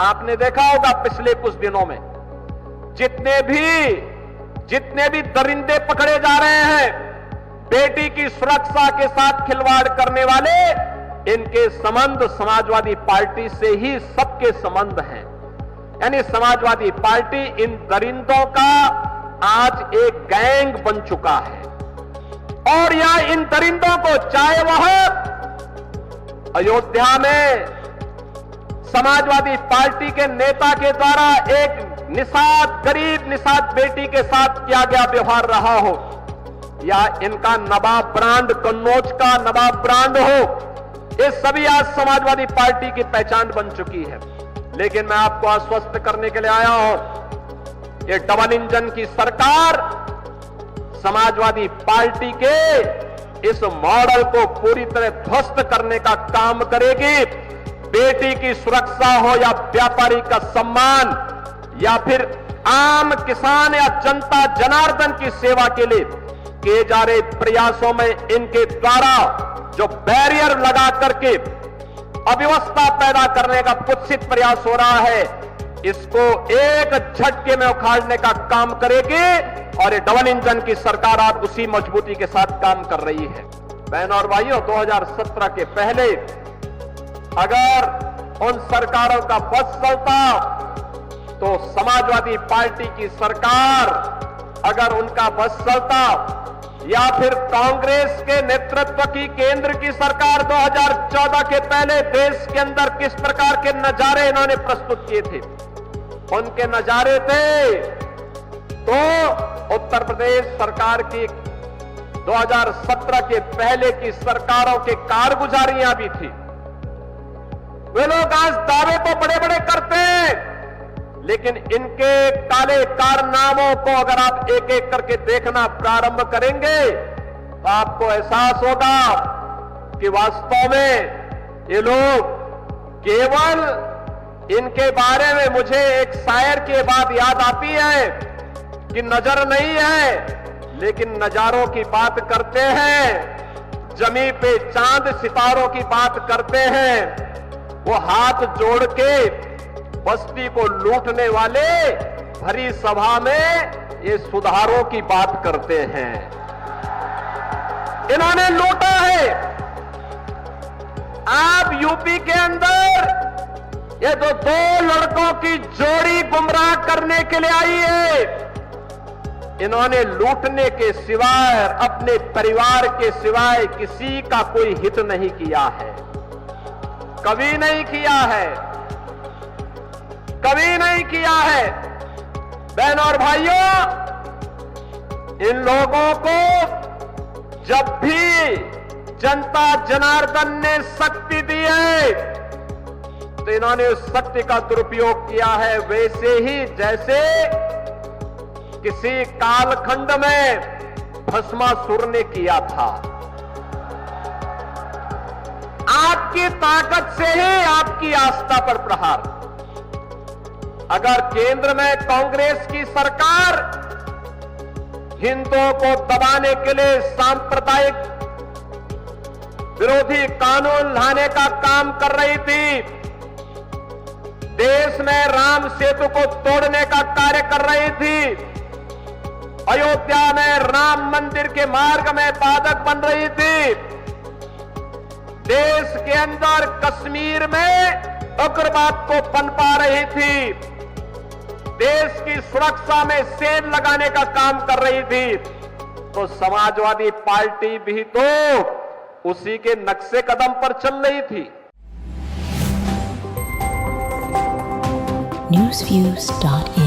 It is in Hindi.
आपने देखा होगा पिछले कुछ दिनों में जितने भी दरिंदे पकड़े जा रहे हैं, बेटी की सुरक्षा के साथ खिलवाड़ करने वाले, इनके संबंध समाजवादी पार्टी से ही सबके संबंध हैं। यानी समाजवादी पार्टी इन दरिंदों का आज एक गैंग बन चुका है और यहां इन दरिंदों को, चाहे वह अयोध्या में समाजवादी पार्टी के नेता के द्वारा एक गरीब निषाद बेटी के साथ किया गया व्यवहार रहा हो, या इनका नवाब ब्रांड, कन्नौज का नवाब ब्रांड हो, ये सभी आज समाजवादी पार्टी की पहचान बन चुकी है। लेकिन मैं आपको आश्वस्त करने के लिए आया हूं, ये डबल इंजन की सरकार समाजवादी पार्टी के इस मॉडल को पूरी तरह ध्वस्त करने का काम करेगी। बेटी की सुरक्षा हो या व्यापारी का सम्मान या फिर आम किसान या जनता जनार्दन की सेवा के लिए किए जा रहे प्रयासों में इनके द्वारा जो बैरियर लगा करके अव्यवस्था पैदा करने का कुत्सित प्रयास हो रहा है, इसको एक झटके में उखाड़ने का काम करेगी और ये डबल इंजन की सरकार आज उसी मजबूती के साथ काम कर रही है। बहनों और भाइयों, 2017 के पहले अगर उन सरकारों का बस चलता तो समाजवादी पार्टी की सरकार, अगर उनका बस चलता, या फिर कांग्रेस के नेतृत्व की केंद्र की सरकार 2014 के पहले देश के अंदर किस प्रकार के नजारे इन्होंने प्रस्तुत किए थे, उनके नजारे थे तो उत्तर प्रदेश सरकार की 2017 के पहले की सरकारों के कारगुजारियां भी थी। वे लोग आज दावे तो बड़े बड़े करते हैं, लेकिन इनके काले कारनामों को अगर आप एक एक करके देखना प्रारंभ करेंगे तो आपको एहसास होगा कि वास्तव में ये लोग केवल, इनके बारे में मुझे एक शायर की बात याद आती है कि नजर नहीं है लेकिन नजारों की बात करते हैं, जमी पे चांद सितारों की बात करते हैं, वो हाथ जोड़ के बस्ती को लूटने वाले भरी सभा में ये सुधारों की बात करते हैं। इन्होंने लूटा है। आप यूपी के अंदर ये तो दो लड़कों की जोड़ी गुमराह करने के लिए आई है, इन्होंने लूटने के सिवाय, अपने परिवार के सिवाय किसी का कोई हित नहीं किया है, कभी नहीं किया है, कभी नहीं किया है। बहनों और भाइयों, इन लोगों को जब भी जनता जनार्दन ने शक्ति दी है तो इन्होंने उस शक्ति का दुरुपयोग किया है, वैसे ही जैसे किसी कालखंड में भस्मासुर ने किया था। आपकी ताकत से ही आपकी आस्था पर प्रहार। अगर केंद्र में कांग्रेस की सरकार हिंदुओं को दबाने के लिए सांप्रदायिक विरोधी कानून लाने का काम कर रही थी, देश में राम सेतु को तोड़ने का कार्य कर रही थी, अयोध्या में राम मंदिर के मार्ग में बाधक बन रही थी, देश के अंदर कश्मीर में उग्रवाद को पनपा रही थी, देश की सुरक्षा में सेल लगाने का काम कर रही थी, तो समाजवादी पार्टी भी तो उसी के नक्शे कदम पर चल रही थी। newsviews.in